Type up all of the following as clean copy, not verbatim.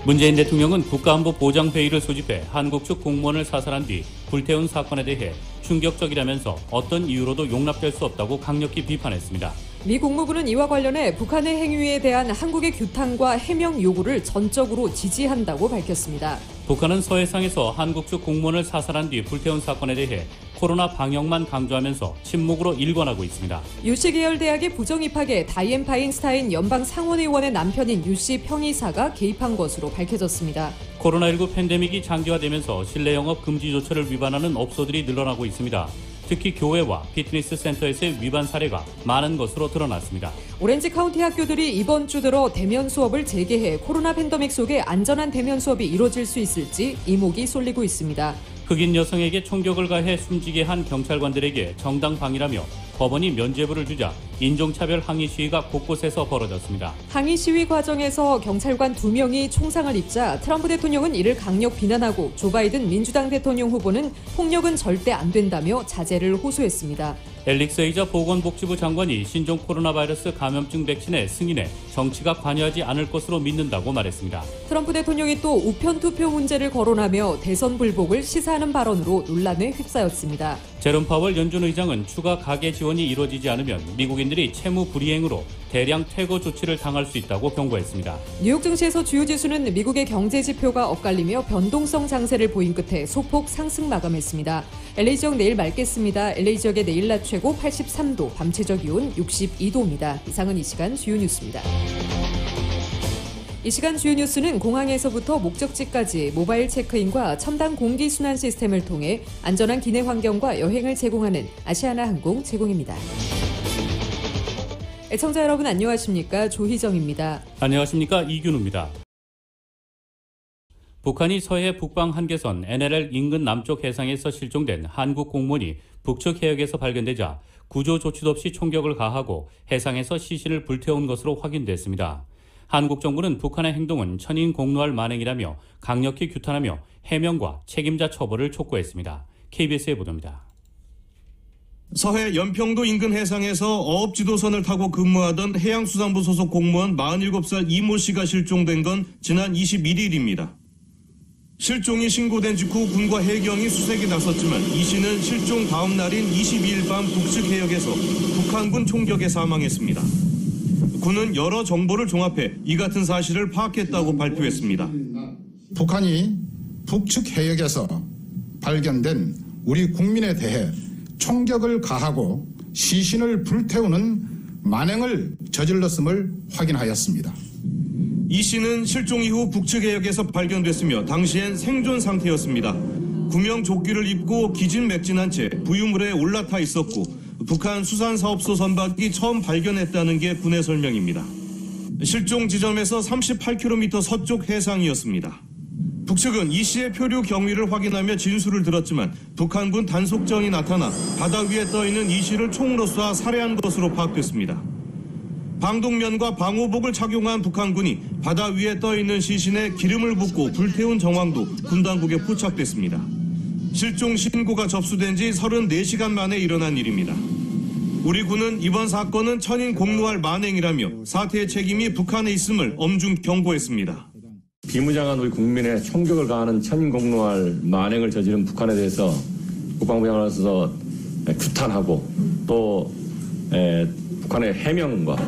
문재인 대통령은 국가안보보장회의를 소집해 한국 측 공무원을 사살한 뒤 불태운 사건에 대해 충격적이라면서 어떤 이유로도 용납될 수 없다고 강력히 비판했습니다. 미 국무부는 이와 관련해 북한의 행위에 대한 한국의 규탄과 해명 요구를 전적으로 지지한다고 밝혔습니다. 북한은 서해상에서 한국 측 공무원을 사살한 뒤 불태운 사건에 대해 코로나 방역만 강조하면서 침묵으로 일관하고 있습니다. 유씨 계열 대학의 부정 입학에 다이앤 파인스타인 연방 상원의원의 남편인 유씨 평의사가 개입한 것으로 밝혀졌습니다. 코로나19 팬데믹이 장기화되면서 실내 영업 금지 조처를 위반하는 업소들이 늘어나고 있습니다. 특히 교회와 피트니스 센터에서의 위반 사례가 많은 것으로 드러났습니다. 오렌지 카운티 학교들이 이번 주 들어 대면 수업을 재개해 코로나 팬데믹 속에 안전한 대면 수업이 이뤄질 수 있을지 이목이 쏠리고 있습니다. 흑인 여성에게 총격을 가해 숨지게 한 경찰관들에게 정당방위라며 법원이 면죄부를 주자 인종차별 항의 시위가 곳곳에서 벌어졌습니다. 항의 시위 과정에서 경찰관 2명이 총상을 입자 트럼프 대통령은 이를 강력 비난하고 조 바이든 민주당 대통령 후보는 폭력은 절대 안 된다며 자제를 호소했습니다. 앨릭스 에이자 보건복지부 장관이 신종 코로나 바이러스 감염증 백신의 승인에 정치가 관여하지 않을 것으로 믿는다고 말했습니다. 트럼프 대통령이 또 우편 투표 문제를 거론하며 대선 불복을 시사하는 발언으로 논란에 휩싸였습니다. 제롬 파월 연준 의장은 추가 가계 지원이 이루어지지 않으면 미국인들이 채무 불이행으로 대량 퇴거 조치를 당할 수 있다고 경고했습니다. 뉴욕 증시에서 주요 지수는 미국의 경제 지표가 엇갈리며 변동성 장세를 보인 끝에 소폭 상승 마감했습니다. LA 지역 내일 맑겠습니다. LA 지역의 내일 낮 최고 83도, 밤 최저 기온 62도입니다. 이상은 이 시간 주요 뉴스입니다. 이 시간 주요 뉴스는 공항에서부터 목적지까지 모바일 체크인과 첨단 공기순환 시스템을 통해 안전한 기내 환경과 여행을 제공하는 아시아나항공 제공입니다. 애청자 여러분 안녕하십니까? 조희정입니다. 안녕하십니까? 이균우입니다. 북한이 서해 북방 한계선 NLL 인근 남쪽 해상에서 실종된 한국 공무원이 북측 해역에서 발견되자 구조 조치도 없이 총격을 가하고 해상에서 시신을 불태운 것으로 확인됐습니다. 한국 정부는 북한의 행동은 천인 공노할 만행이라며 강력히 규탄하며 해명과 책임자 처벌을 촉구했습니다. KBS의 보도입니다. 서해 연평도 인근 해상에서 어업 지도선을 타고 근무하던 해양수산부 소속 공무원 47살 이모 씨가 실종된 건 지난 21일입니다. 실종이 신고된 직후 군과 해경이 수색에 나섰지만 이 씨는 실종 다음 날인 22일 밤 북측 해역에서 북한군 총격에 사망했습니다. 군은 여러 정보를 종합해 이 같은 사실을 파악했다고 발표했습니다. 북한이 북측 해역에서 발견된 우리 국민에 대해 총격을 가하고 시신을 불태우는 만행을 저질렀음을 확인하였습니다. 이 씨는 실종 이후 북측 해역에서 발견됐으며 당시엔 생존 상태였습니다. 구명조끼를 입고 기진맥진한 채 부유물에 올라타 있었고 북한 수산사업소 선박이 처음 발견했다는 게 군의 설명입니다. 실종 지점에서 38km 서쪽 해상이었습니다. 북측은 이 씨의 표류 경위를 확인하며 진술을 들었지만 북한군 단속정이 나타나 바다 위에 떠있는 이 씨를 총으로 쏴 살해한 것으로 파악됐습니다. 방독면과 방호복을 착용한 북한군이 바다 위에 떠있는 시신에 기름을 붓고 불태운 정황도 군 당국에 포착됐습니다. 실종 신고가 접수된 지 34시간 만에 일어난 일입니다. 우리 군은 이번 사건은 천인 공노할 만행이라며 사태의 책임이 북한에 있음을 엄중 경고했습니다. 비무장한 우리 국민의 총격을 가하는 천인공노할 만행을 저지른 북한에 대해서 국방부 장관으로서 규탄하고 또 북한의 해명과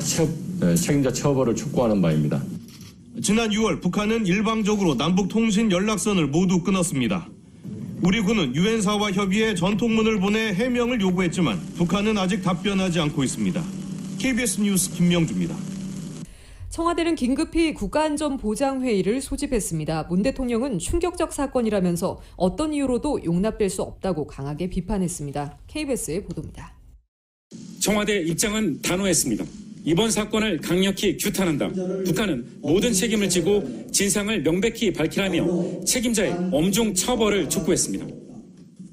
책임자 처벌을 촉구하는 바입니다. 지난 6월 북한은 일방적으로 남북통신 연락선을 모두 끊었습니다. 우리 군은 유엔사와 협의해 전통문을 보내 해명을 요구했지만 북한은 아직 답변하지 않고 있습니다. KBS 뉴스 김명주입니다. 청와대는 긴급히 국가안전보장회의를 소집했습니다. 문 대통령은 충격적 사건이라면서 어떤 이유로도 용납될 수 없다고 강하게 비판했습니다. KBS의 보도입니다. 청와대 입장은 단호했습니다. 이번 사건을 강력히 규탄한다. 북한은 모든 책임을 지고 진상을 명백히 밝히라며 책임자의 엄중 처벌을 촉구했습니다.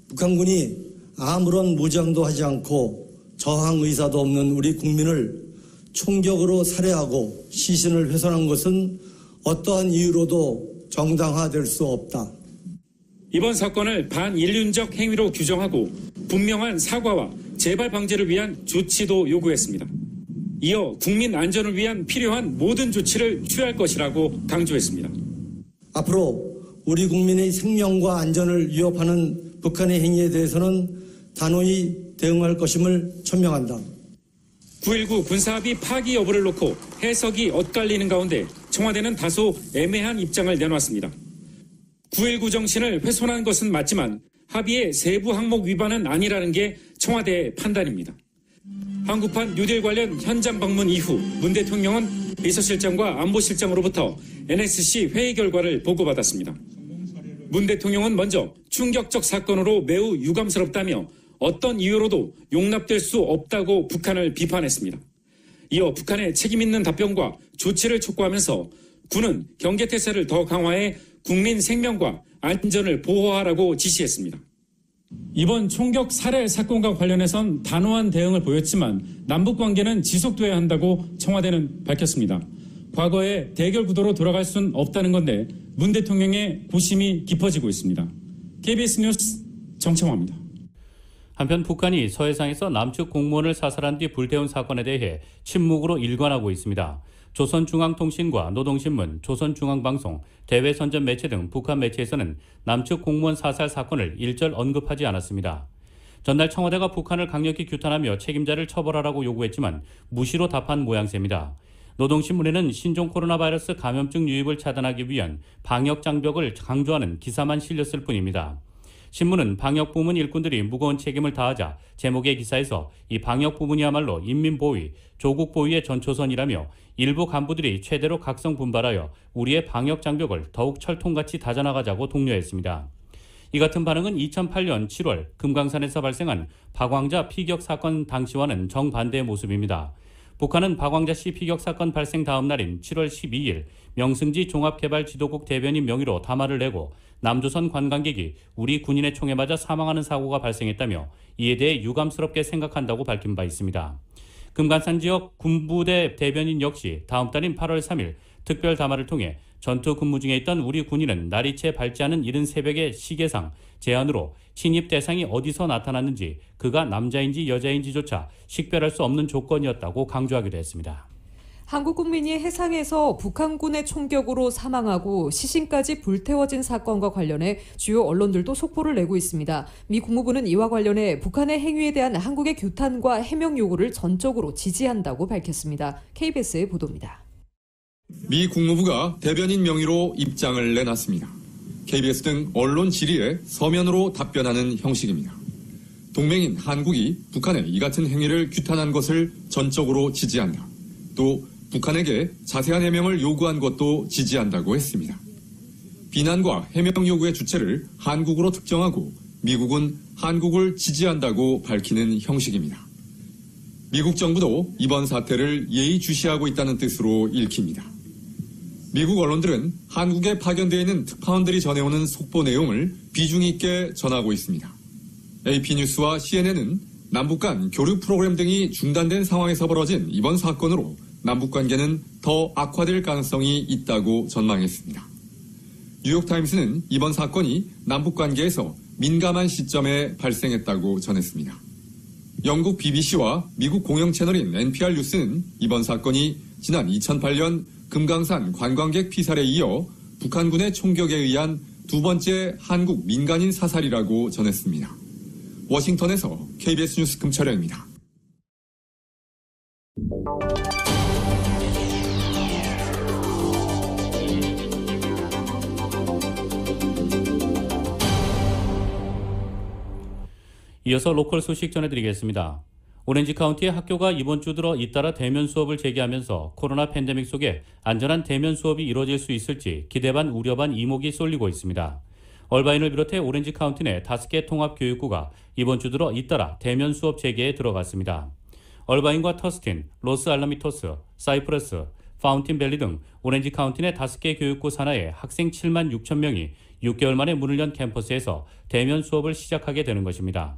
북한군이 아무런 무장도 하지 않고 저항 의사도 없는 우리 국민을 총격으로 살해하고 시신을 훼손한 것은 어떠한 이유로도 정당화될 수 없다. 이번 사건을 반인륜적 행위로 규정하고 분명한 사과와 재발 방지를 위한 조치도 요구했습니다. 이어 국민 안전을 위한 필요한 모든 조치를 취할 것이라고 강조했습니다. 앞으로 우리 국민의 생명과 안전을 위협하는 북한의 행위에 대해서는 단호히 대응할 것임을 천명한다. 9.19 군사합의 파기 여부를 놓고 해석이 엇갈리는 가운데 청와대는 다소 애매한 입장을 내놓았습니다. 9.19 정신을 훼손한 것은 맞지만 합의의 세부 항목 위반은 아니라는 게 청와대의 판단입니다. 한국판 뉴딜 관련 현장 방문 이후 문 대통령은 비서실장과 안보실장으로부터 NSC 회의 결과를 보고받았습니다. 문 대통령은 먼저 충격적 사건으로 매우 유감스럽다며 어떤 이유로도 용납될 수 없다고 북한을 비판했습니다. 이어 북한의 책임 있는 답변과 조치를 촉구하면서 군은 경계태세를 더 강화해 국민 생명과 안전을 보호하라고 지시했습니다. 이번 총격 살해 사건과 관련해선 단호한 대응을 보였지만 남북관계는 지속돼야 한다고 청와대는 밝혔습니다. 과거의 대결 구도로 돌아갈 수는 없다는 건데 문 대통령의 고심이 깊어지고 있습니다. KBS 뉴스 정청화입니다. 한편 북한이 서해상에서 남측 공무원을 사살한 뒤 불태운 사건에 대해 침묵으로 일관하고 있습니다. 조선중앙통신과 노동신문, 조선중앙방송, 대외선전 매체 등 북한 매체에서는 남측 공무원 사살 사건을 일절 언급하지 않았습니다. 전날 청와대가 북한을 강력히 규탄하며 책임자를 처벌하라고 요구했지만 무시로 답한 모양새입니다. 노동신문에는 신종 코로나 바이러스 감염증 유입을 차단하기 위한 방역 장벽을 강조하는 기사만 실렸을 뿐입니다. 신문은 방역부문 일꾼들이 무거운 책임을 다하자 제목의 기사에서 이 방역부문이야말로 인민보위, 조국보위의 전초선이라며 일부 간부들이 최대로 각성분발하여 우리의 방역장벽을 더욱 철통같이 다져나가자고 독려했습니다. 이 같은 반응은 2008년 7월 금강산에서 발생한 박광자 피격 사건 당시와는 정반대의 모습입니다. 북한은 박광자 씨 피격 사건 발생 다음 날인 7월 12일 명승지 종합개발지도국 대변인 명의로 담화를 내고 남조선 관광객이 우리 군인의 총에 맞아 사망하는 사고가 발생했다며 이에 대해 유감스럽게 생각한다고 밝힌 바 있습니다. 금강산 지역 군부대 대변인 역시 다음 달인 8월 3일 특별 담화를 통해 전투 근무 중에 있던 우리 군인은 날이 채 밝지 않은 이른 새벽의 시계상 제안으로 침입 대상이 어디서 나타났는지 그가 남자인지 여자인지조차 식별할 수 없는 조건이었다고 강조하기도 했습니다. 한국 국민이 해상에서 북한군의 총격으로 사망하고 시신까지 불태워진 사건과 관련해 주요 언론들도 속보를 내고 있습니다. 미 국무부는 이와 관련해 북한의 행위에 대한 한국의 규탄과 해명 요구를 전적으로 지지한다고 밝혔습니다. KBS의 보도입니다. 미 국무부가 대변인 명의로 입장을 내놨습니다. KBS 등 언론 질의에 서면으로 답변하는 형식입니다. 동맹인 한국이 북한의 이 같은 행위를 규탄한 것을 전적으로 지지한다. 또 북한에게 자세한 해명을 요구한 것도 지지한다고 했습니다. 비난과 해명 요구의 주체를 한국으로 특정하고 미국은 한국을 지지한다고 밝히는 형식입니다. 미국 정부도 이번 사태를 예의주시하고 있다는 뜻으로 읽힙니다. 미국 언론들은 한국에 파견되어 있는 특파원들이 전해오는 속보 내용을 비중 있게 전하고 있습니다. AP뉴스와 CNN은 남북 간 교류 프로그램 등이 중단된 상황에서 벌어진 이번 사건으로 남북관계는 더 악화될 가능성이 있다고 전망했습니다. 뉴욕타임스는 이번 사건이 남북관계에서 민감한 시점에 발생했다고 전했습니다. 영국 BBC와 미국 공영채널인 NPR 뉴스는 이번 사건이 지난 2008년 금강산 관광객 피살에 이어 북한군의 총격에 의한 두 번째 한국 민간인 사살이라고 전했습니다. 워싱턴에서 KBS 뉴스 금철영입니다. 이어서 로컬 소식 전해드리겠습니다. 오렌지 카운티의 학교가 이번 주 들어 잇따라 대면 수업을 재개하면서 코로나 팬데믹 속에 안전한 대면 수업이 이뤄질 수 있을지 기대 반 우려 반 이목이 쏠리고 있습니다. 얼바인을 비롯해 오렌지 카운티 내 5개 통합교육구가 이번 주 들어 잇따라 대면 수업 재개에 들어갔습니다. 얼바인과 터스틴, 로스 알라미토스, 사이프러스, 파운틴밸리 등 오렌지 카운티 내 5개 교육구 산하의 학생 7만 6천 명이 6개월 만에 문을 연 캠퍼스에서 대면 수업을 시작하게 되는 것입니다.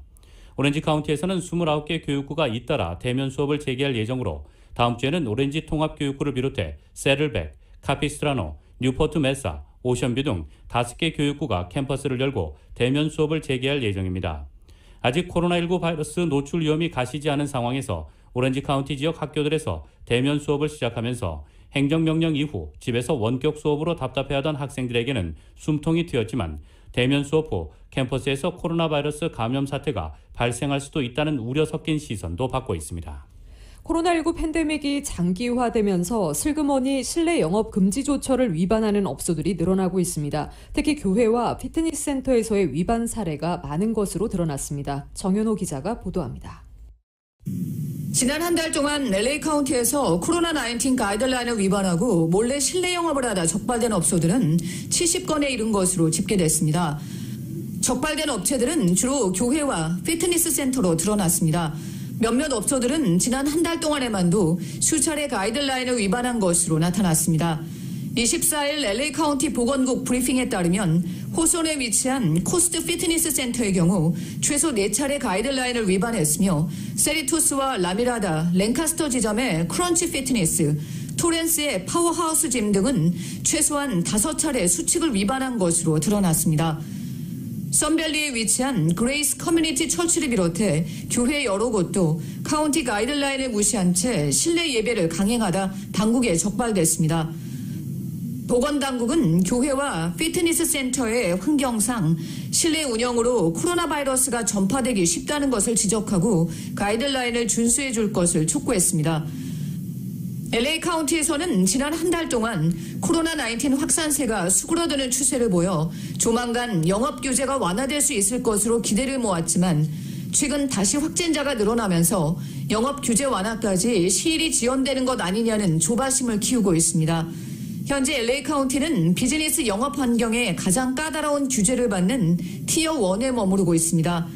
오렌지 카운티에서는 29개 교육구가 잇따라 대면 수업을 재개할 예정으로 다음 주에는 오렌지 통합교육구를 비롯해 세들백, 카피스트라노, 뉴포트 메사, 오션뷰 등 5개 교육구가 캠퍼스를 열고 대면 수업을 재개할 예정입니다. 아직 코로나19 바이러스 노출 위험이 가시지 않은 상황에서 오렌지 카운티 지역 학교들에서 대면 수업을 시작하면서 행정명령 이후 집에서 원격 수업으로 답답해하던 학생들에게는 숨통이 트였지만 대면 수업 후 캠퍼스에서 코로나 바이러스 감염 사태가 발생할 수도 있다는 우려 섞인 시선도 받고 있습니다. 코로나19 팬데믹이 장기화되면서 슬그머니 실내 영업 금지 조처를 위반하는 업소들이 늘어나고 있습니다. 특히 교회와 피트니스 센터에서의 위반 사례가 많은 것으로 드러났습니다. 정현호 기자가 보도합니다. 지난 한 달 동안 LA 카운티에서 코로나19 가이드라인을 위반하고 몰래 실내 영업을 하다 적발된 업소들은 70건에 이른 것으로 집계됐습니다. 적발된 업체들은 주로 교회와 피트니스 센터로 드러났습니다. 몇몇 업소들은 지난 한 달 동안에만도 수차례 가이드라인을 위반한 것으로 나타났습니다. 24일 LA 카운티 보건국 브리핑에 따르면 호손에 위치한 코스트 피트니스 센터의 경우 최소 4차례 가이드라인을 위반했으며 세리토스와 라미라다, 랭카스터 지점의 크런치 피트니스, 토렌스의 파워하우스 짐 등은 최소한 5차례 수칙을 위반한 것으로 드러났습니다. 썬밸리에 위치한 그레이스 커뮤니티 처치를 비롯해 교회 여러 곳도 카운티 가이드라인을 무시한 채 실내 예배를 강행하다 당국에 적발됐습니다. 보건당국은 교회와 피트니스 센터의 환경상 실내 운영으로 코로나 바이러스가 전파되기 쉽다는 것을 지적하고 가이드라인을 준수해 줄 것을 촉구했습니다. LA 카운티에서는 지난 한 달 동안 코로나19 확산세가 수그러드는 추세를 보여 조만간 영업 규제가 완화될 수 있을 것으로 기대를 모았지만 최근 다시 확진자가 늘어나면서 영업 규제 완화까지 시일이 지연되는 것 아니냐는 조바심을 키우고 있습니다. 현재 LA 카운티는 비즈니스 영업 환경에 가장 까다로운 규제를 받는 티어 1에 머무르고 있습니다.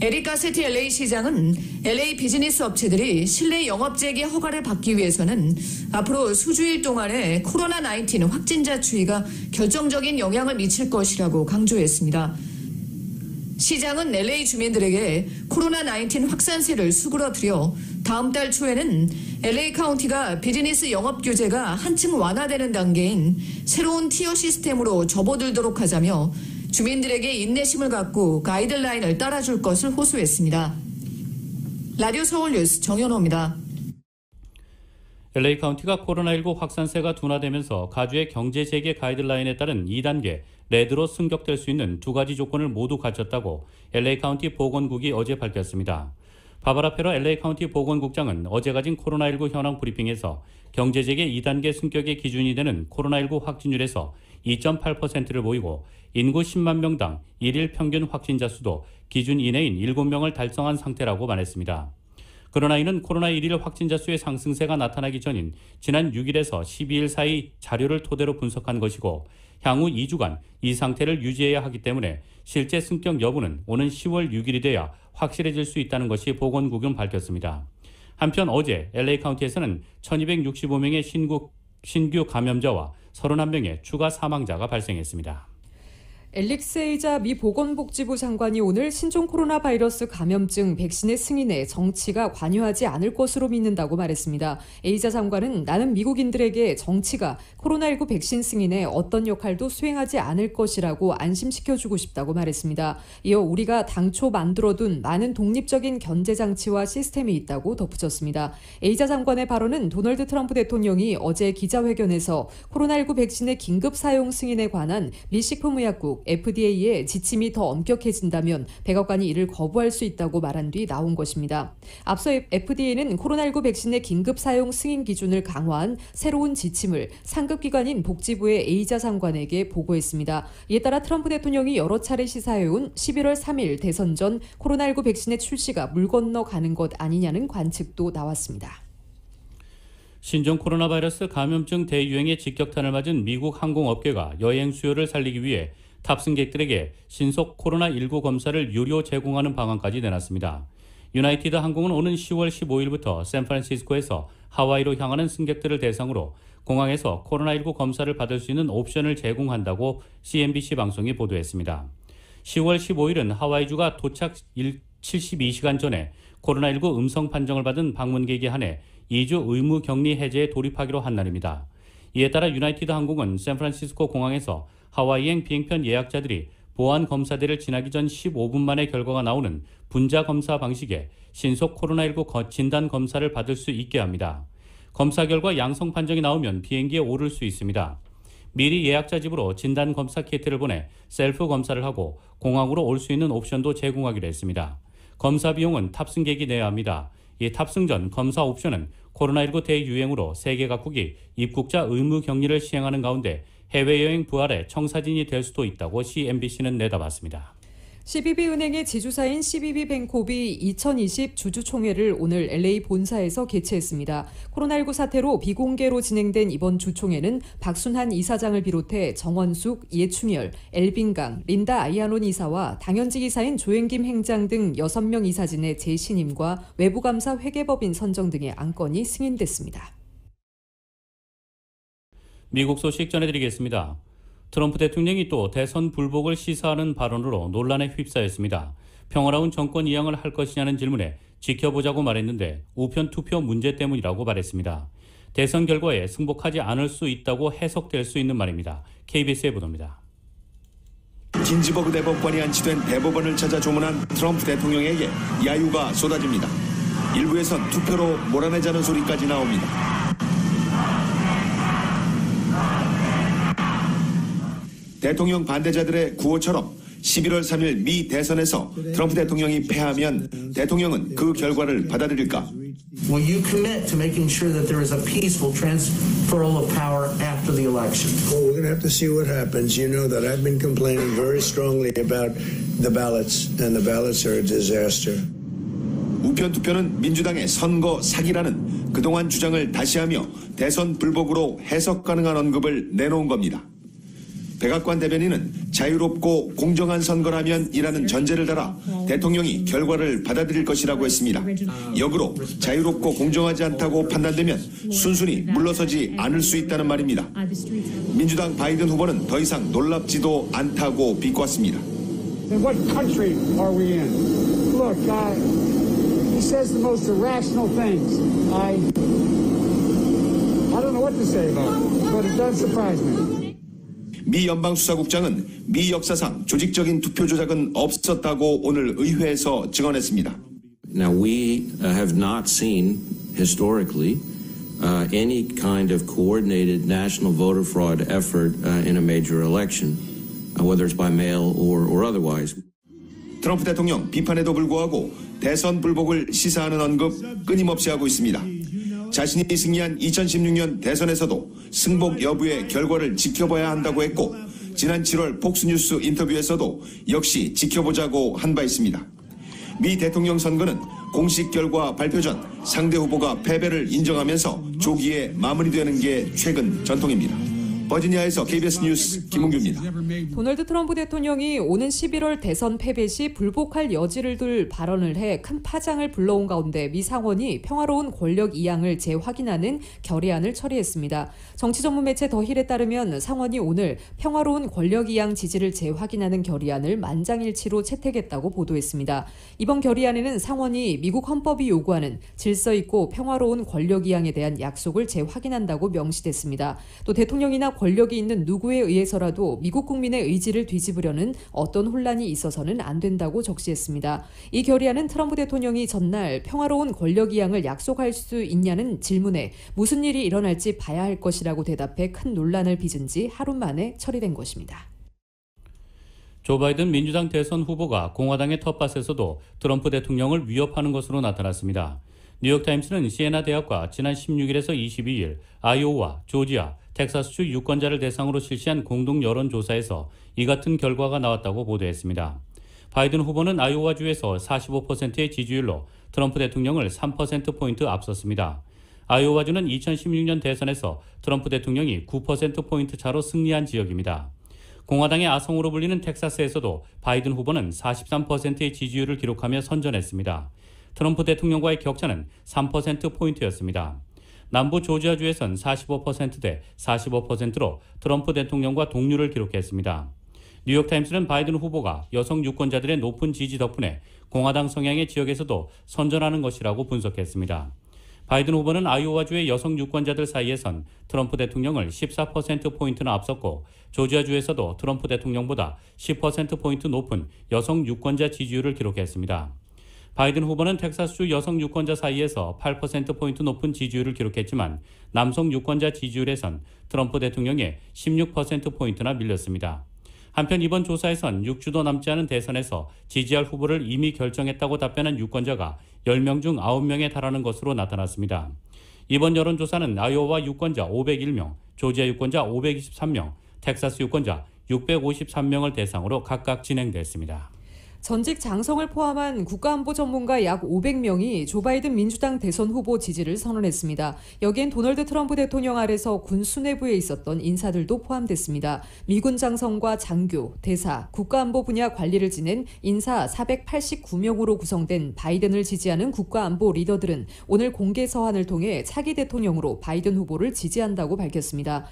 에릭 가세티 LA 시장은 LA 비즈니스 업체들이 실내 영업 재개 허가를 받기 위해서는 앞으로 수주일 동안에 코로나19 확진자 추이가 결정적인 영향을 미칠 것이라고 강조했습니다. 시장은 LA 주민들에게 코로나19 확산세를 수그러뜨려 다음 달 초에는 LA 카운티가 비즈니스 영업 규제가 한층 완화되는 단계인 새로운 티어 시스템으로 접어들도록 하자며 주민들에게 인내심을 갖고 가이드라인을 따라줄 것을 호소했습니다. 라디오 서울 뉴스 정현호입니다. LA 카운티가 코로나19 확산세가 둔화되면서 가주의 경제 재개 가이드라인에 따른 2단계 레드로 승격될 수 있는 2가지 조건을 모두 갖췄다고 LA 카운티 보건국이 어제 밝혔습니다. 바바라 페러 LA 카운티 보건국장은 어제 가진 코로나19 현황 브리핑에서 경제 재개 2단계 승격의 기준이 되는 코로나19 확진율에서 2.8%를 보이고 인구 10만 명당 1일 평균 확진자 수도 기준 이내인 7명을 달성한 상태라고 말했습니다. 그러나 이는 코로나 1일 확진자 수의 상승세가 나타나기 전인 지난 6일에서 12일 사이 자료를 토대로 분석한 것이고 향후 2주간 이 상태를 유지해야 하기 때문에 실제 승격 여부는 오는 10월 6일이 돼야 확실해질 수 있다는 것이 보건국은 밝혔습니다. 한편 어제 LA 카운티에서는 1265명의 신규 감염자와 31명의 추가 사망자가 발생했습니다. 앨릭스 에이자 미 보건복지부 장관이 오늘 신종 코로나 바이러스 감염증 백신의 승인에 정치가 관여하지 않을 것으로 믿는다고 말했습니다. 에이자 장관은 나는 미국인들에게 정치가 코로나19 백신 승인에 어떤 역할도 수행하지 않을 것이라고 안심시켜주고 싶다고 말했습니다. 이어 우리가 당초 만들어둔 많은 독립적인 견제장치와 시스템이 있다고 덧붙였습니다. 에이자 장관의 발언은 도널드 트럼프 대통령이 어제 기자회견에서 코로나19 백신의 긴급 사용 승인에 관한 미 식품의약국 FDA의 지침이 더 엄격해진다면 백악관이 이를 거부할 수 있다고 말한 뒤 나온 것입니다. 앞서 FDA는 코로나19 백신의 긴급 사용 승인 기준을 강화한 새로운 지침을 상급기관인 복지부의 에이자 장관에게 보고했습니다. 이에 따라 트럼프 대통령이 여러 차례 시사해온 11월 3일 대선 전 코로나19 백신의 출시가 물 건너가는 것 아니냐는 관측도 나왔습니다. 신종 코로나 바이러스 감염증 대유행의 직격탄을 맞은 미국 항공업계가 여행 수요를 살리기 위해 탑승객들에게 신속 코로나19 검사를 유료 제공하는 방안까지 내놨습니다. 유나이티드 항공은 오는 10월 15일부터 샌프란시스코에서 하와이로 향하는 승객들을 대상으로 공항에서 코로나19 검사를 받을 수 있는 옵션을 제공한다고 CNBC 방송이 보도했습니다. 10월 15일은 하와이주가 도착 72시간 전에 코로나19 음성 판정을 받은 방문객에 한해 2주 의무 격리 해제에 돌입하기로 한 날입니다. 이에 따라 유나이티드 항공은 샌프란시스코 공항에서 하와이행 비행편 예약자들이 보안 검사대를 지나기 전 15분 만에 결과가 나오는 분자 검사 방식의 신속 코로나19 진단 검사를 받을 수 있게 합니다. 검사 결과 양성 판정이 나오면 비행기에 오를 수 있습니다. 미리 예약자 집으로 진단 검사 키트를 보내 셀프 검사를 하고 공항으로 올 수 있는 옵션도 제공하기로 했습니다. 검사 비용은 탑승객이 내야 합니다. 이 탑승 전 검사 옵션은 코로나19 대유행으로 세계 각국이 입국자 의무 격리를 시행하는 가운데 해외여행 부활의 청사진이 될 수도 있다고 CNBC는 내다봤습니다. CBB은행의 지주사인 CBB뱅콕이 2020 주주총회를 오늘 LA 본사에서 개최했습니다. 코로나19 사태로 비공개로 진행된 이번 주총회는 박순한 이사장을 비롯해 정원숙, 이해충열, 엘빈강, 린다 아이아논 이사와 당연직 이사인 조행김 행장 등 6명 이사진의 재신임과 외부감사 회계법인 선정 등의 안건이 승인됐습니다. 미국 소식 전해드리겠습니다. 트럼프 대통령이 또 대선 불복을 시사하는 발언으로 논란에 휩싸였습니다. 평화로운 정권 이양을 할 것이냐는 질문에 지켜보자고 말했는데 우편 투표 문제 때문이라고 말했습니다. 대선 결과에 승복하지 않을 수 있다고 해석될 수 있는 말입니다. KBS의 보도입니다. 긴즈버그 대법관이 안치된 대법원을 찾아 조문한 트럼프 대통령에게 야유가 쏟아집니다. 일부에선 투표로 몰아내자는 소리까지 나옵니다. 대통령 반대자들의 구호처럼 11월 3일 미 대선에서 트럼프 대통령이 패하면 대통령은 그 결과를 받아들일까? Will you commit to making sure that there is a peaceful transferal of power after the election? Well, we're going to have to see what happens. You know that I've been complaining very strongly about the ballots, and the ballots are a disaster. 우편 투표는 민주당의 선거 사기라는 그동안 주장을 다시 하며 대선 불복으로 해석 가능한 언급을 내놓은 겁니다. 백악관 대변인은 자유롭고 공정한 선거라면 이라는 전제를 달아 대통령이 결과를 받아들일 것이라고 했습니다. 역으로 자유롭고 공정하지 않다고 판단되면 순순히 물러서지 않을 수 있다는 말입니다. 민주당 바이든 후보는 더 이상 놀랍지도 않다고 비꼬았습니다. What country are we in? Look, he says the most irrational things. I don't know what to say about it, but it does surprise me. 미 연방수사국장은 미 역사상 조직적인 투표 조작은 없었다고 오늘 의회에서 증언했습니다. Now we have not seen historically any kind of coordinated national voter fraud effort in a major election, whether it's by mail or otherwise. 트럼프 대통령 비판에도 불구하고 대선 불복을 시사하는 언급 끊임없이 하고 있습니다. 자신이 승리한 2016년 대선에서도 승복 여부의 결과를 지켜봐야 한다고 했고 지난 7월 폭스뉴스 인터뷰에서도 역시 지켜보자고 한 바 있습니다. 미 대통령 선거는 공식 결과 발표 전 상대 후보가 패배를 인정하면서 조기에 마무리되는 게 최근 전통입니다. 버지니아에서 KBS 뉴스 김은규입니다. 도널드 트럼프 대통령이 오는 11월 대선 패배 시 불복할 여지를 둘 발언을 해 큰 파장을 불러온 가운데 미 상원이 평화로운 권력 이양을 재확인하는 결의안을 처리했습니다. 정치 전문 매체 더 힐에 따르면 상원이 오늘 평화로운 권력 이양 지지를 재확인하는 결의안을 만장일치로 채택했다고 보도했습니다. 이번 결의안에는 상원이 미국 헌법이 요구하는 질서 있고 평화로운 권력 이양에 대한 약속을 재확인한다고 명시됐습니다. 또 대통령이나 권력이 있는 누구에 의해서라도 미국 국민의 의지를 뒤집으려는 어떤 혼란이 있어서는 안 된다고 적시했습니다. 이 결의안은 트럼프 대통령이 전날 평화로운 권력 이양을 약속할 수 있냐는 질문에 무슨 일이 일어날지 봐야 할 것이라고 대답해 큰 논란을 빚은 지 하루 만에 처리된 것입니다. 조 바이든 민주당 대선 후보가 공화당의 텃밭에서도 트럼프 대통령을 위협하는 것으로 나타났습니다. 뉴욕타임스는 시에나 대학과 지난 16일에서 22일 아이오와, 조지아, 텍사스주 유권자를 대상으로 실시한 공동 여론조사에서 이 같은 결과가 나왔다고 보도했습니다. 바이든 후보는 아이오와주에서 45%의 지지율로 트럼프 대통령을 3%포인트 앞섰습니다. 아이오와주는 2016년 대선에서 트럼프 대통령이 9%포인트 차로 승리한 지역입니다. 공화당의 아성으로 불리는 텍사스에서도 바이든 후보는 43%의 지지율을 기록하며 선전했습니다. 트럼프 대통령과의 격차는 3%포인트였습니다. 남부 조지아주에선 45%대 45%로 트럼프 대통령과 동률을 기록했습니다. 뉴욕타임스는 바이든 후보가 여성 유권자들의 높은 지지 덕분에 공화당 성향의 지역에서도 선전하는 것이라고 분석했습니다. 바이든 후보는 아이오와주의 여성 유권자들 사이에선 트럼프 대통령을 14%포인트나 앞섰고 조지아주에서도 트럼프 대통령보다 10%포인트 높은 여성 유권자 지지율을 기록했습니다. 바이든 후보는 텍사스주 여성 유권자 사이에서 8%포인트 높은 지지율을 기록했지만 남성 유권자 지지율에선 트럼프 대통령의 16%포인트나 밀렸습니다. 한편 이번 조사에선 6주도 남지 않은 대선에서 지지할 후보를 이미 결정했다고 답변한 유권자가 10명 중 9명에 달하는 것으로 나타났습니다. 이번 여론조사는 아이오와 유권자 501명, 조지아 유권자 523명, 텍사스 유권자 653명을 대상으로 각각 진행됐습니다. 전직 장성을 포함한 국가안보 전문가 약 500명이 조 바이든 민주당 대선 후보 지지를 선언했습니다. 여기엔 도널드 트럼프 대통령 아래서 군 수뇌부에 있었던 인사들도 포함됐습니다. 미군 장성과 장교, 대사, 국가안보 분야 관리를 지낸 인사 489명으로 구성된 바이든을 지지하는 국가안보 리더들은 오늘 공개 서한을 통해 차기 대통령으로 바이든 후보를 지지한다고 밝혔습니다.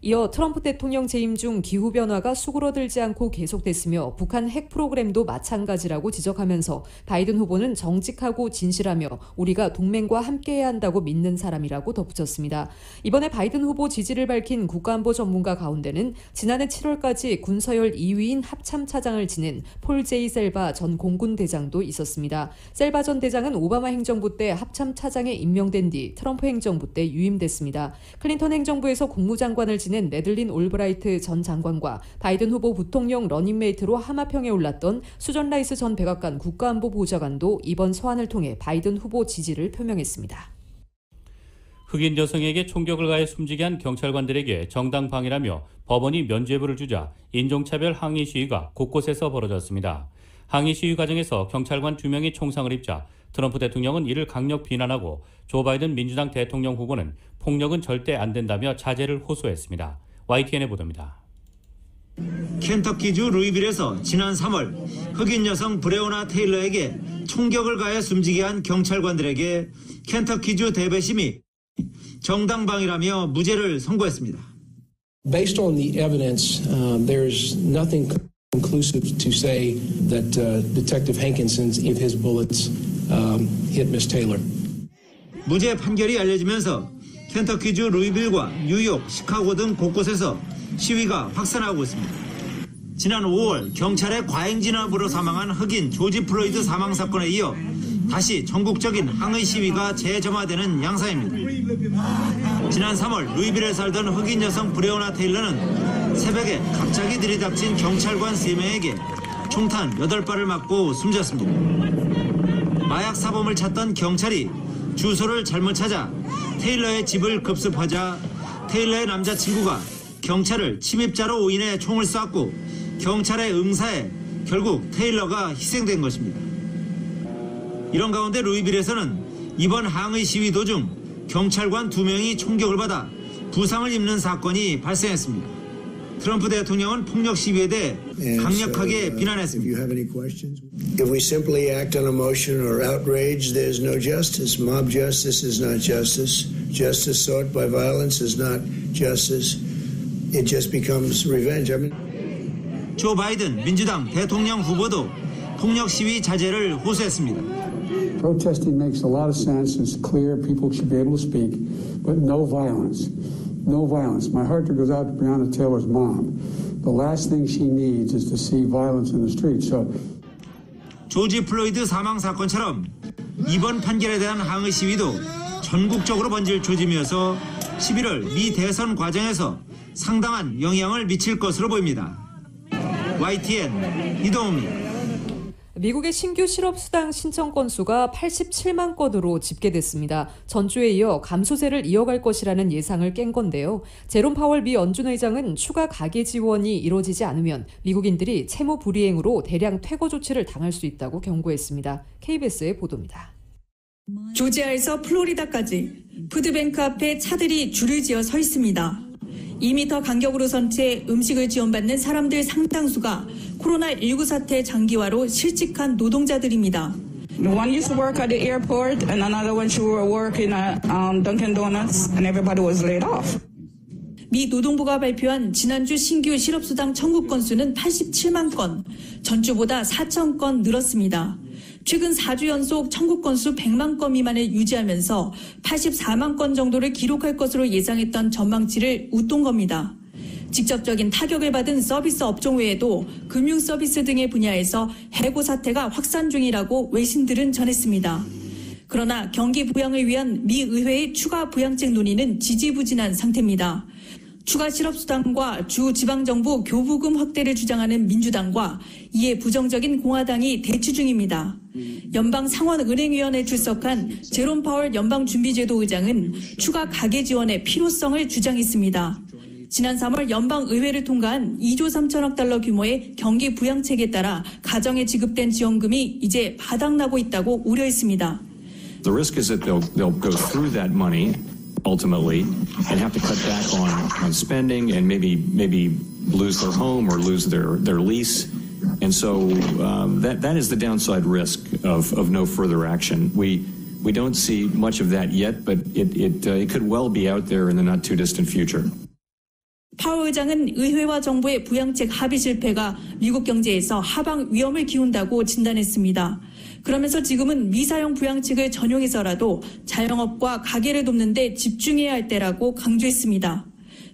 이어 트럼프 대통령 재임 중 기후변화가 수그러들지 않고 계속됐으며 북한 핵 프로그램도 마찬가지라고 지적하면서 바이든 후보는 정직하고 진실하며 우리가 동맹과 함께해야 한다고 믿는 사람이라고 덧붙였습니다. 이번에 바이든 후보 지지를 밝힌 국가안보 전문가 가운데는 지난해 7월까지 군서열 2위인 합참차장을 지낸 폴 제이 셀바 전 공군 대장도 있었습니다. 셀바 전 대장은 오바마 행정부 때 합참차장에 임명된 뒤 트럼프 행정부 때 유임됐습니다. 클린턴 행정부에서 국무장관을 지낸 매들린 올브라이트 전 장관과 바이든 후보 부통령 러닝메이트로 하마평에 올랐던 수전 라이스 전 백악관 국가안보 보좌관도 이번 서한을 통해 바이든 후보 지지를 표명했습니다. 흑인 여성에게 총격을 가해 숨지게 한 경찰관들에게 정당방위라며 법원이 면죄부를 주자 인종차별 항의 시위가 곳곳에서 벌어졌습니다. 항의 시위 과정에서 경찰관 2명이 총상을 입자 트럼프 대통령은 이를 강력 비난하고 조 바이든 민주당 대통령 후보는 폭력은 절대 안 된다며 자제를 호소했습니다. YTN의 보도입니다. 켄터키주 루이빌에서 지난 3월 흑인 여성 브레오나 테일러에게 총격을 가해 숨지게 한 경찰관들에게 켄터키주 대배심이 정당방위라며 무죄를 선고했습니다. Based on the evidence, there's nothing conclusive to say that Detective Hankinson's of his bullets hit Miss Taylor. 무죄 판결이 알려지면서 켄터키주 루이빌과 뉴욕, 시카고 등 곳곳에서 시위가 확산하고 있습니다. 지난 5월 경찰의 과잉 진압으로 사망한 흑인 조지 플로이드 사망 사건에 이어 다시 전국적인 항의 시위가 재점화되는 양상입니다. 지난 3월 루이빌에 살던 흑인 여성 브레오나 테일러는 새벽에 갑자기 들이닥친 경찰관 3명에게 총탄 8발을 맞고 숨졌습니다. 마약 사범을 찾던 경찰이 주소를 잘못 찾아 테일러의 집을 급습하자 테일러의 남자친구가 경찰을 침입자로 오인해 총을 쐈고 경찰의 응사에 결국 테일러가 희생된 것입니다. 이런 가운데 루이빌에서는 이번 항의 시위 도중 경찰관 2명이 총격을 받아 부상을 입는 사건이 발생했습니다. 트럼프 대통령은 폭력 시위에 대해 강력하게 비난했습니다. If we simply act on emotion or outrage, there's no justice. Mob justice is not justice. Justice sought by violence is not justice. It just becomes revenge. 조 바이든 민주당 대통령 후보도 폭력 시위 자제를 호소했습니다. Protesting makes a lot of sense. It's clear people should be able to speak, but no violence. No violence. My heart goes out to Breonna Taylor's mom. The last thing she needs is to see violence in the streets. So, 조지 플로이드 사망 사건처럼 이번 판결에 대한 항의 시위도 전국적으로 번질 조짐이어서 11월 미 대선 과정에서 상당한 영향을 미칠 것으로 보입니다. YTN 이동호입니다. 미국의 신규 실업수당 신청 건수가 87만 건으로 집계됐습니다. 전주에 이어 감소세를 이어갈 것이라는 예상을 깬 건데요. 제롬 파월 미 연준 의장은 추가 가계 지원이 이뤄지지 않으면 미국인들이 채무 불이행으로 대량 퇴거 조치를 당할 수 있다고 경고했습니다. KBS의 보도입니다. 조지아에서 플로리다까지 푸드뱅크 앞에 차들이 줄을 지어 서 있습니다. 2m 간격으로 선 채 음식을 지원받는 사람들 상당수가 코로나19 사태 장기화로 실직한 노동자들입니다. One used to work at the airport and another one she were working at Dunkin' Donuts and everybody was laid off. 미 노동부가 발표한 지난주 신규 실업수당 청구 건수는 87만 건, 전주보다 4천 건 늘었습니다. 최근 4주 연속 청구 건수 100만 건 미만을 유지하면서 84만 건 정도를 기록할 것으로 예상했던 전망치를 웃돈 겁니다. 직접적인 타격을 받은 서비스 업종 외에도 금융 서비스 등의 분야에서 해고 사태가 확산 중이라고 외신들은 전했습니다. 그러나 경기 부양을 위한 미 의회의 추가 부양책 논의는 지지부진한 상태입니다. 추가 실업수당과 주 지방정부 교부금 확대를 주장하는 민주당과 이에 부정적인 공화당이 대치 중입니다. 연방상원은행위원회에 출석한 제롬 파월 연방준비제도 의장은 추가 가계 지원의 필요성을 주장했습니다. 지난 3월 연방의회를 통과한 2조 3천억 달러 규모의 경기 부양책에 따라 가정에 지급된 지원금이 이제 바닥나고 있다고 우려했습니다. The risk is that they'll go through that money ultimately and have to cut back on spending and maybe lose their home or lose their lease. And so that is the downside risk of no further action. We don't see much of that yet, but it could well be out there in the not too distant future. 파월 의장은 의회와 정부의 부양책 합의 실패가 미국 경제에서 하방 위험을 기운다고 진단했습니다. 그러면서 지금은 미사용 부양책을 전용해서라도 자영업과 가게를 돕는 데 집중해야 할 때라고 강조했습니다.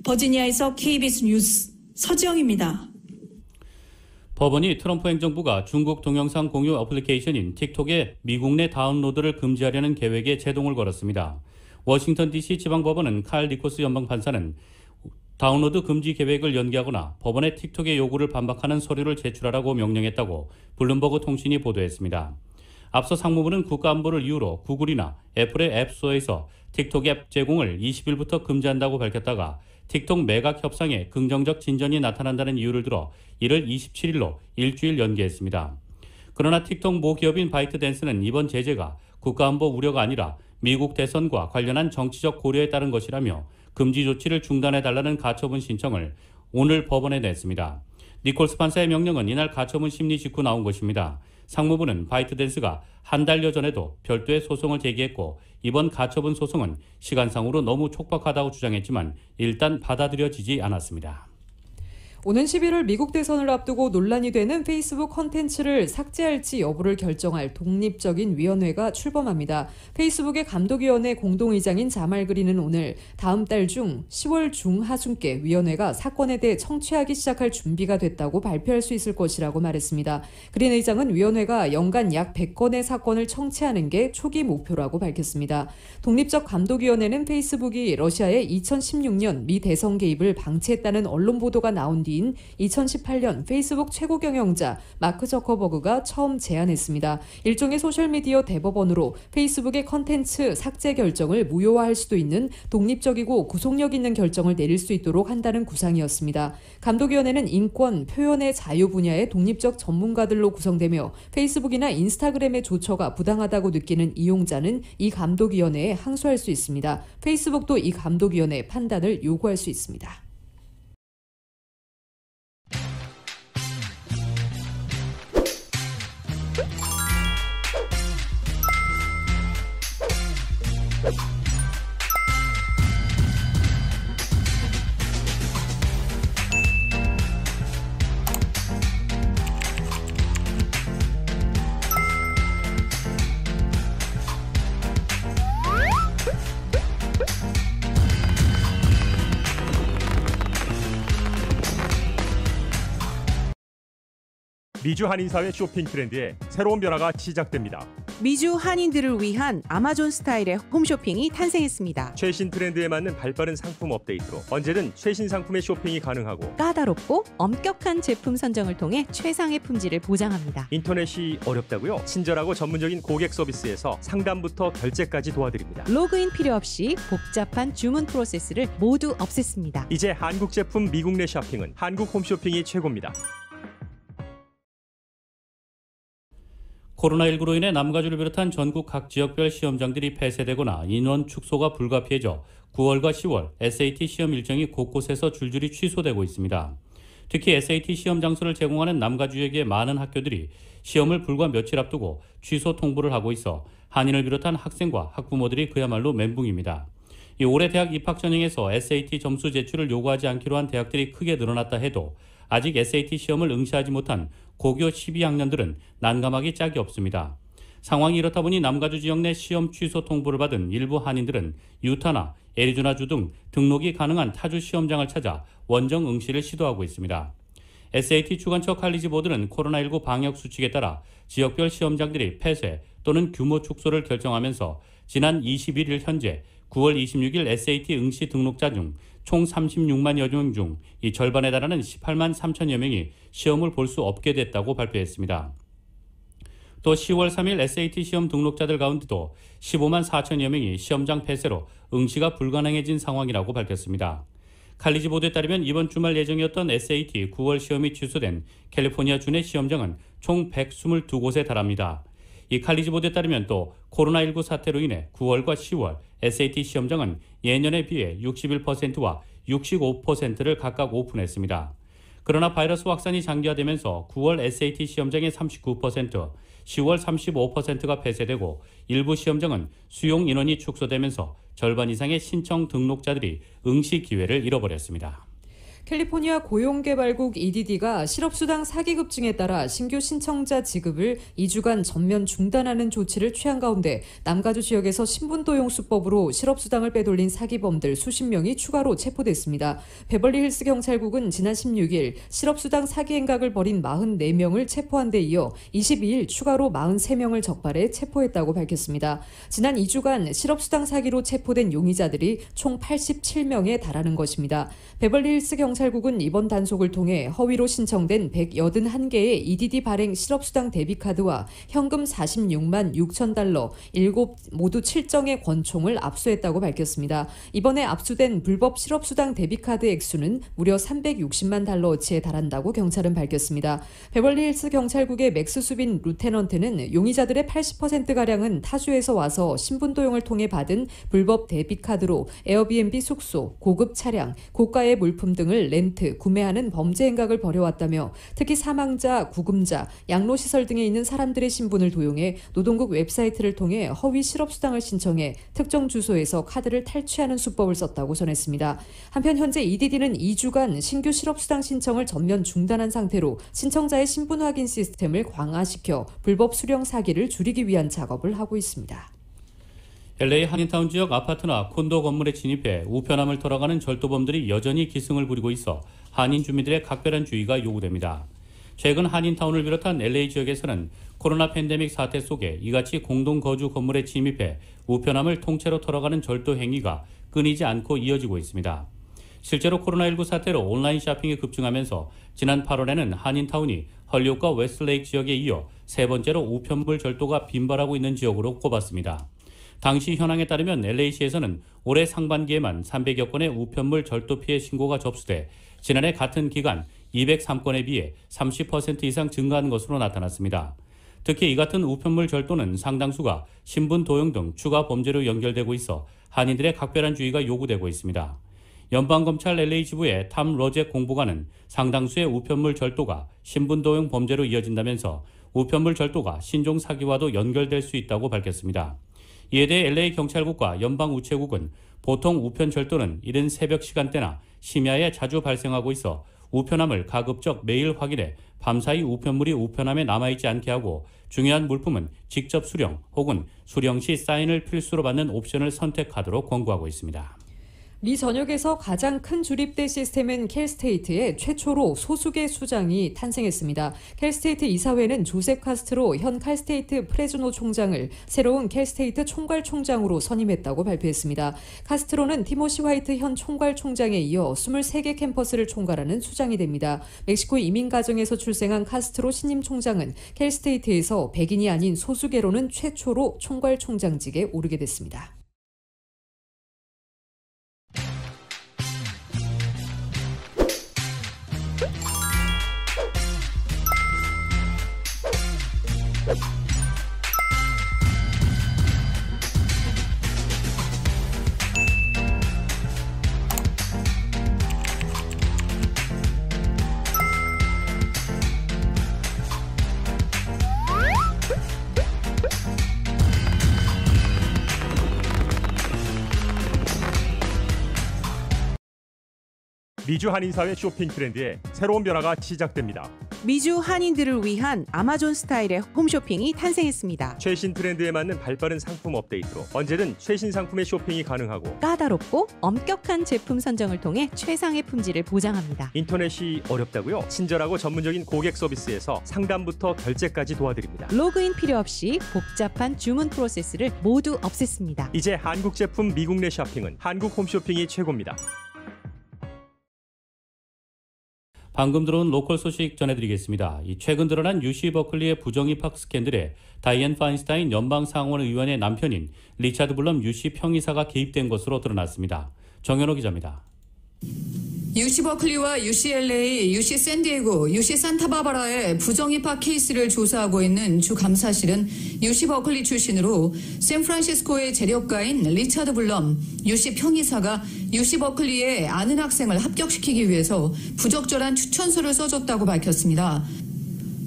버지니아에서 KBS 뉴스 서지영입니다. 법원이 트럼프 행정부가 중국 동영상 공유 어플리케이션인 틱톡의 미국 내 다운로드를 금지하려는 계획에 제동을 걸었습니다. 워싱턴 DC 지방법원은 칼 니코스 연방판사는 다운로드 금지 계획을 연기하거나 법원의 틱톡의 요구를 반박하는 서류를 제출하라고 명령했다고 블룸버그 통신이 보도했습니다. 앞서 상무부는 국가안보를 이유로 구글이나 애플의 앱스토어에서 틱톡 앱 제공을 20일부터 금지한다고 밝혔다가 틱톡 매각 협상에 긍정적 진전이 나타난다는 이유를 들어 이를 27일로 일주일 연기했습니다. 그러나 틱톡 모 기업인 바이트댄스는 이번 제재가 국가안보 우려가 아니라 미국 대선과 관련한 정치적 고려에 따른 것이라며 금지 조치를 중단해달라는 가처분 신청을 오늘 법원에 냈습니다. 니콜스 판사의 명령은 이날 가처분 심리 직후 나온 것입니다. 상무부는 바이트댄스가 한 달여 전에도 별도의 소송을 제기했고 이번 가처분 소송은 시간상으로 너무 촉박하다고 주장했지만 일단 받아들여지지 않았습니다. 오는 11월 미국 대선을 앞두고 논란이 되는 페이스북 콘텐츠를 삭제할지 여부를 결정할 독립적인 위원회가 출범합니다. 페이스북의 감독위원회 공동의장인 자말 그린은 오늘 다음 달 중 10월 중하순께 위원회가 사건에 대해 청취하기 시작할 준비가 됐다고 발표할 수 있을 것이라고 말했습니다. 그린 의장은 위원회가 연간 약 100건의 사건을 청취하는 게 초기 목표라고 밝혔습니다. 독립적 감독위원회는 페이스북이 러시아의 2016년 미 대선 개입을 방치했다는 언론 보도가 나온 뒤 2018년 페이스북 최고 경영자 마크 저커버그가 처음 제안했습니다. 일종의 소셜미디어 대법원으로 페이스북의 컨텐츠 삭제 결정을 무효화할 수도 있는 독립적이고 구속력 있는 결정을 내릴 수 있도록 한다는 구상이었습니다. 감독위원회는 인권, 표현의 자유 분야의 독립적 전문가들로 구성되며 페이스북이나 인스타그램의 조처가 부당하다고 느끼는 이용자는 이 감독위원회에 항소할 수 있습니다. 페이스북도 이 감독위원회의 판단을 요구할 수 있습니다. 미주 한인사회 쇼핑 트렌드에 새로운 변화가 시작됩니다. 미주 한인들을 위한 아마존 스타일의 홈쇼핑이 탄생했습니다. 최신 트렌드에 맞는 발빠른 상품 업데이트로 언제든 최신 상품의 쇼핑이 가능하고 까다롭고 엄격한 제품 선정을 통해 최상의 품질을 보장합니다. 인터넷이 어렵다고요? 친절하고 전문적인 고객 서비스에서 상담부터 결제까지 도와드립니다. 로그인 필요 없이 복잡한 주문 프로세스를 모두 없앴습니다. 이제 한국 제품 미국 내 쇼핑은 한국 홈쇼핑이 최고입니다. 코로나19로 인해 남가주를 비롯한 전국 각 지역별 시험장들이 폐쇄되거나 인원 축소가 불가피해져 9월과 10월 SAT 시험 일정이 곳곳에서 줄줄이 취소되고 있습니다. 특히 SAT 시험 장소를 제공하는 남가주역의 많은 학교들이 시험을 불과 며칠 앞두고 취소 통보를 하고 있어 한인을 비롯한 학생과 학부모들이 그야말로 멘붕입니다. 올해 대학 입학 전형에서 SAT 점수 제출을 요구하지 않기로 한 대학들이 크게 늘어났다 해도 아직 SAT 시험을 응시하지 못한 고교 12학년들은 난감하기 짝이 없습니다. 상황이 이렇다 보니 남가주 지역 내 시험 취소 통보를 받은 일부 한인들은 유타나 애리조나주 등 등록이 가능한 타주 시험장을 찾아 원정 응시를 시도하고 있습니다. SAT 주관처 칼리지 보드는 코로나19 방역 수칙에 따라 지역별 시험장들이 폐쇄 또는 규모 축소를 결정하면서 지난 21일 현재 9월 26일 SAT 응시 등록자 중 총 36만여 명 중 이 절반에 달하는 18만 3천여 명이 시험을 볼 수 없게 됐다고 발표했습니다. 또 10월 3일 SAT 시험 등록자들 가운데도 15만 4천여 명이 시험장 폐쇄로 응시가 불가능해진 상황이라고 밝혔습니다. 칼리지 보도에 따르면 이번 주말 예정이었던 SAT 9월 시험이 취소된 캘리포니아 주내 시험장은 총 122곳에 달합니다. 이 칼리지 보도에 따르면 또 코로나19 사태로 인해 9월과 10월 SAT 시험장은 예년에 비해 61%와 65%를 각각 오픈했습니다. 그러나 바이러스 확산이 장기화되면서 9월 SAT 시험장의 39%, 10월 35%가 폐쇄되고 일부 시험장은 수용 인원이 축소되면서 절반 이상의 신청 등록자들이 응시 기회를 잃어버렸습니다. 캘리포니아 고용개발국 EDD가 실업수당 사기급증에 따라 신규 신청자 지급을 2주간 전면 중단하는 조치를 취한 가운데 남가주 지역에서 신분도용 수법으로 실업수당을 빼돌린 사기범들 수십 명이 추가로 체포됐습니다. 베벌리힐스 경찰국은 지난 16일 실업수당 사기 행각을 벌인 44명을 체포한 데 이어 22일 추가로 43명을 적발해 체포했다고 밝혔습니다. 지난 2주간 실업수당 사기로 체포된 용의자들이 총 87명에 달하는 것입니다. 베벌리힐스 경찰국은 이번 단속을 통해 허위로 신청된 181개의 EDD 발행 실업수당 데비카드와 현금 46만 6천 달러, 7 모두 7정의 권총을 압수했다고 밝혔습니다. 이번에 압수된 불법 실업수당 데비카드 액수는 무려 360만 달러어치에 달한다고 경찰은 밝혔습니다. 베벌리힐스 경찰국의 맥스 수빈 루테넌트는 용의자들의 80%가량은 타주에서 와서 신분도용을 통해 받은 불법 데비카드로 에어비앤비 숙소, 고급 차량, 고가의 물품 등을 렌트, 구매하는 범죄 행각을 벌여왔다며 특히 사망자, 구금자, 양로시설 등에 있는 사람들의 신분을 도용해 노동국 웹사이트를 통해 허위 실업수당을 신청해 특정 주소에서 카드를 탈취하는 수법을 썼다고 전했습니다. 한편 현재 EDD는 2주간 신규 실업수당 신청을 전면 중단한 상태로 신청자의 신분 확인 시스템을 강화시켜 불법 수령 사기를 줄이기 위한 작업을 하고 있습니다. LA 한인타운 지역 아파트나 콘도 건물에 진입해 우편함을 털어가는 절도범들이 여전히 기승을 부리고 있어 한인 주민들의 각별한 주의가 요구됩니다. 최근 한인타운을 비롯한 LA 지역에서는 코로나 팬데믹 사태 속에 이같이 공동 거주 건물에 침입해 우편함을 통째로 털어가는 절도 행위가 끊이지 않고 이어지고 있습니다. 실제로 코로나19 사태로 온라인 쇼핑이 급증하면서 지난 8월에는 한인타운이 헐리우드과 웨스트레이크 지역에 이어 세 번째로 우편물 절도가 빈발하고 있는 지역으로 꼽았습니다. 당시 현황에 따르면 LA시에서는 올해 상반기에만 300여 건의 우편물 절도 피해 신고가 접수돼 지난해 같은 기간 203건에 비해 30% 이상 증가한 것으로 나타났습니다. 특히 이 같은 우편물 절도는 상당수가 신분 도용 등 추가 범죄로 연결되고 있어 한인들의 각별한 주의가 요구되고 있습니다. 연방검찰 LA 지부의 탐 로제 공보관은 상당수의 우편물 절도가 신분 도용 범죄로 이어진다면서 우편물 절도가 신종 사기와도 연결될 수 있다고 밝혔습니다. 이에 대해 LA 경찰국과 연방우체국은 보통 우편 절도는 이른 새벽 시간대나 심야에 자주 발생하고 있어 우편함을 가급적 매일 확인해 밤사이 우편물이 우편함에 남아있지 않게 하고 중요한 물품은 직접 수령 혹은 수령 시 사인을 필수로 받는 옵션을 선택하도록 권고하고 있습니다. 미 전역에서 가장 큰 주립대 시스템인 캘스테이트에 최초로 소수계 수장이 탄생했습니다. 캘스테이트 이사회는 조셉 카스트로 현 캘스테이트 프레즈노 총장을 새로운 캘스테이트 총괄총장으로 선임했다고 발표했습니다. 카스트로는 티모시 화이트 현 총괄총장에 이어 23개 캠퍼스를 총괄하는 수장이 됩니다. 멕시코 이민 가정에서 출생한 카스트로 신임 총장은 캘스테이트에서 백인이 아닌 소수계로는 최초로 총괄총장직에 오르게 됐습니다. 미주 한인사회 쇼핑 트렌드에 새로운 변화가 시작됩니다. 미주 한인들을 위한 아마존 스타일의 홈쇼핑이 탄생했습니다. 최신 트렌드에 맞는 발빠른 상품 업데이트로 언제든 최신 상품의 쇼핑이 가능하고 까다롭고 엄격한 제품 선정을 통해 최상의 품질을 보장합니다. 인터넷이 어렵다고요? 친절하고 전문적인 고객 서비스에서 상담부터 결제까지 도와드립니다. 로그인 필요 없이 복잡한 주문 프로세스를 모두 없앴습니다. 이제 한국 제품 미국 내 쇼핑은 한국 홈쇼핑이 최고입니다. 방금 들어온 로컬 소식 전해드리겠습니다. 최근 드러난 UC 버클리의 부정입학 스캔들에 다이앤 파인스타인 연방상원의원의 남편인 리차드 블럼 UC 평이사가 개입된 것으로 드러났습니다. 정현호 기자입니다. UC 버클리와 UCLA, UC 샌디에고, UC 산타바바라의 부정입학 케이스를 조사하고 있는 주 감사실은 UC 버클리 출신으로 샌프란시스코의 재력가인 리차드 블럼 UC 평이사가 UC 버클리에 아는 학생을 합격시키기 위해서 부적절한 추천서를 써줬다고 밝혔습니다.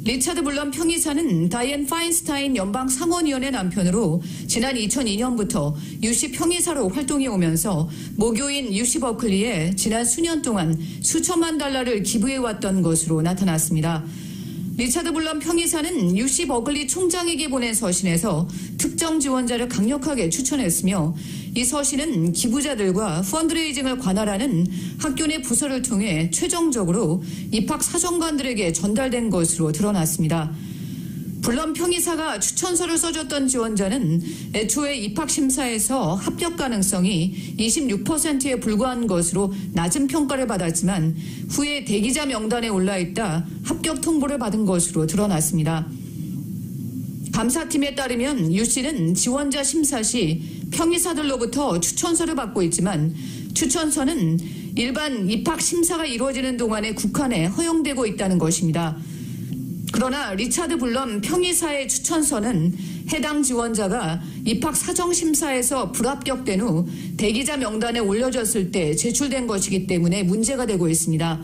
리차드 블럼 평이사는 다이앤 파인스타인 연방 상원의원의 남편으로 지난 2002년부터 UC 평이사로 활동해 오면서 모교인 UC 버클리에 지난 수년 동안 수천만 달러를 기부해왔던 것으로 나타났습니다. 리차드 블럼 평이사는 UC 버클리 총장에게 보낸 서신에서 특정 지원자를 강력하게 추천했으며 이 서신은 기부자들과 펀드레이징을 관할하는 학교 내 부서를 통해 최종적으로 입학 사정관들에게 전달된 것으로 드러났습니다. 블럼 평이사가 추천서를 써줬던 지원자는 애초에 입학 심사에서 합격 가능성이 26%에 불과한 것으로 낮은 평가를 받았지만 후에 대기자 명단에 올라있다 합격 통보를 받은 것으로 드러났습니다. 감사팀에 따르면 UC는 지원자 심사 시 평이사들로부터 추천서를 받고 있지만 추천서는 일반 입학 심사가 이루어지는 동안에 국한에 허용되고 있다는 것입니다. 그러나 리차드 블럼 평이사의 추천서는 해당 지원자가 입학 사정심사에서 불합격된 후 대기자 명단에 올려졌을 때 제출된 것이기 때문에 문제가 되고 있습니다.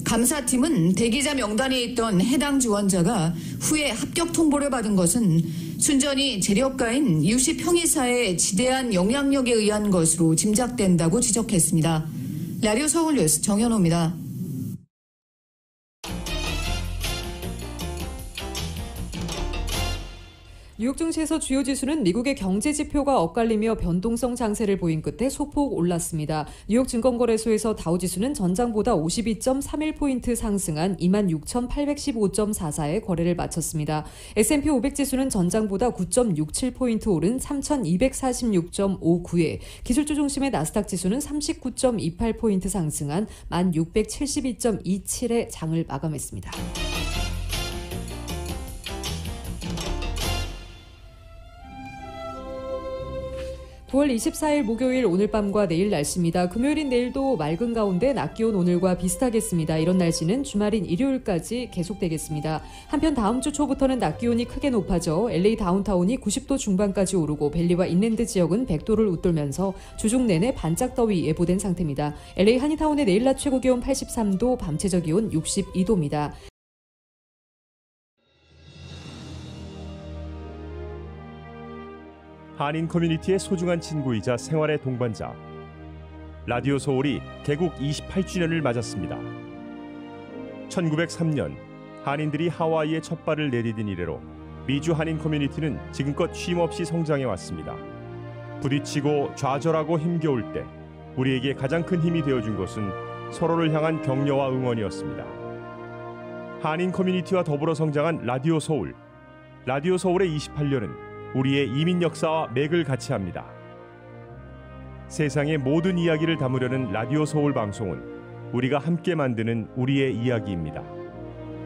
감사팀은 대기자 명단에 있던 해당 지원자가 후에 합격 통보를 받은 것은 순전히 재력가인 UC 평이사의 지대한 영향력에 의한 것으로 짐작된다고 지적했습니다. 라디오 서울뉴스 정현호입니다. 뉴욕 증시에서 주요 지수는 미국의 경제 지표가 엇갈리며 변동성 장세를 보인 끝에 소폭 올랐습니다. 뉴욕 증권거래소에서 다우지수는 전장보다 52.31포인트 상승한 26,815.44에 거래를 마쳤습니다. S&P 500지수는 전장보다 9.67포인트 오른 3,246.59에 기술주 중심의 나스닥 지수는 39.28포인트 상승한 1,672.27에 장을 마감했습니다. 9월 24일 목요일 오늘 밤과 내일 날씨입니다. 금요일인 내일도 맑은 가운데 낮 기온 오늘과 비슷하겠습니다. 이런 날씨는 주말인 일요일까지 계속되겠습니다. 한편 다음 주 초부터는 낮 기온이 크게 높아져 LA 다운타운이 90도 중반까지 오르고 벨리와 인랜드 지역은 100도를 웃돌면서 주중 내내 반짝 더위 예보된 상태입니다. LA 한인타운의 내일 낮 최고 기온 83도, 밤 최저 기온 62도입니다. 한인 커뮤니티의 소중한 친구이자 생활의 동반자. 라디오 서울이 개국 28주년을 맞았습니다. 1903년 한인들이 하와이에 첫 발을 내디딘 이래로 미주 한인 커뮤니티는 지금껏 쉼없이 성장해 왔습니다. 부딪히고 좌절하고 힘겨울 때 우리에게 가장 큰 힘이 되어준 것은 서로를 향한 격려와 응원이었습니다. 한인 커뮤니티와 더불어 성장한 라디오 서울. 라디오 서울의 28년은 우리의 이민 역사와 맥을 같이 합니다. 세상의 모든 이야기를 담으려는 라디오 서울 방송은 우리가 함께 만드는 우리의 이야기입니다.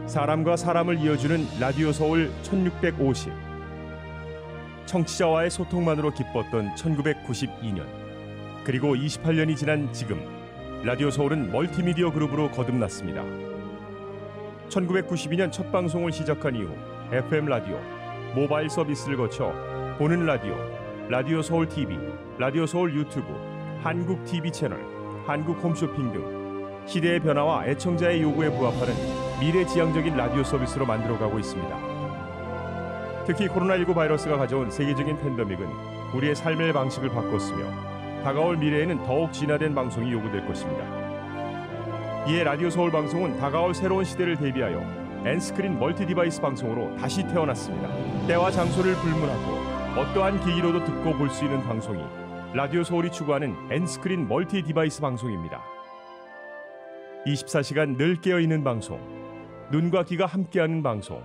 사람과 사람을 이어주는 라디오 서울 1650. 청취자와의 소통만으로 기뻤던 1992년. 그리고 28년이 지난 지금 라디오 서울은 멀티미디어 그룹으로 거듭났습니다. 1992년 첫 방송을 시작한 이후 FM 라디오, 모바일 서비스를 거쳐 보는 라디오, 라디오 서울 TV, 라디오 서울 유튜브, 한국 TV 채널, 한국 홈쇼핑 등 시대의 변화와 애청자의 요구에 부합하는 미래지향적인 라디오 서비스로 만들어가고 있습니다. 특히 코로나19 바이러스가 가져온 세계적인 팬데믹은 우리의 삶의 방식을 바꿨으며 다가올 미래에는 더욱 진화된 방송이 요구될 것입니다. 이에 라디오 서울 방송은 다가올 새로운 시대를 대비하여 N스크린 멀티 디바이스 방송으로 다시 태어났습니다. 때와 장소를 불문하고 어떠한 기기로도 듣고 볼 수 있는 방송이 라디오 서울이 추구하는 N스크린 멀티 디바이스 방송입니다. 24시간 늘 깨어있는 방송, 눈과 귀가 함께하는 방송,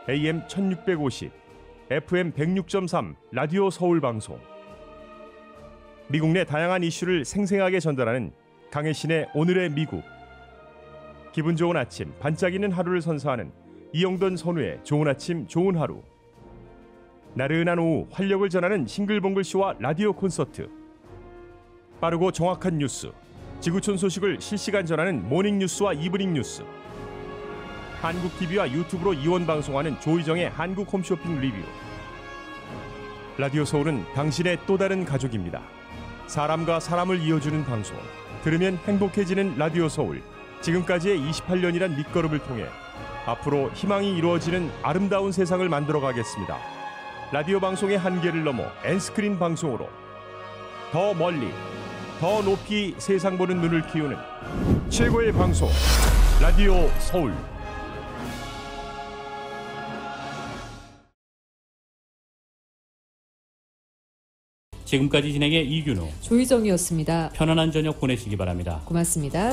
AM 1650, FM 106.3 라디오 서울 방송. 미국 내 다양한 이슈를 생생하게 전달하는 강혜신의 오늘의 미국. 기분 좋은 아침, 반짝이는 하루를 선사하는 이영돈 선우의 좋은 아침, 좋은 하루. 나른한 오후 활력을 전하는 싱글벙글쇼와 라디오 콘서트. 빠르고 정확한 뉴스, 지구촌 소식을 실시간 전하는 모닝뉴스와 이브닝 뉴스. 한국 TV와 유튜브로 이원 방송하는 조희정의 한국 홈쇼핑 리뷰. 라디오 서울은 당신의 또 다른 가족입니다. 사람과 사람을 이어주는 방송, 들으면 행복해지는 라디오 서울. 지금까지의 28년이란 밑거름을 통해 앞으로 희망이 이루어지는 아름다운 세상을 만들어 가겠습니다. 라디오 방송의 한계를 넘어 N스크린 방송으로 더 멀리, 더 높이 세상 보는 눈을 키우는 최고의 방송, 라디오 서울. 지금까지 진행의 이균호, 조희정이었습니다. 편안한 저녁 보내시기 바랍니다. 고맙습니다.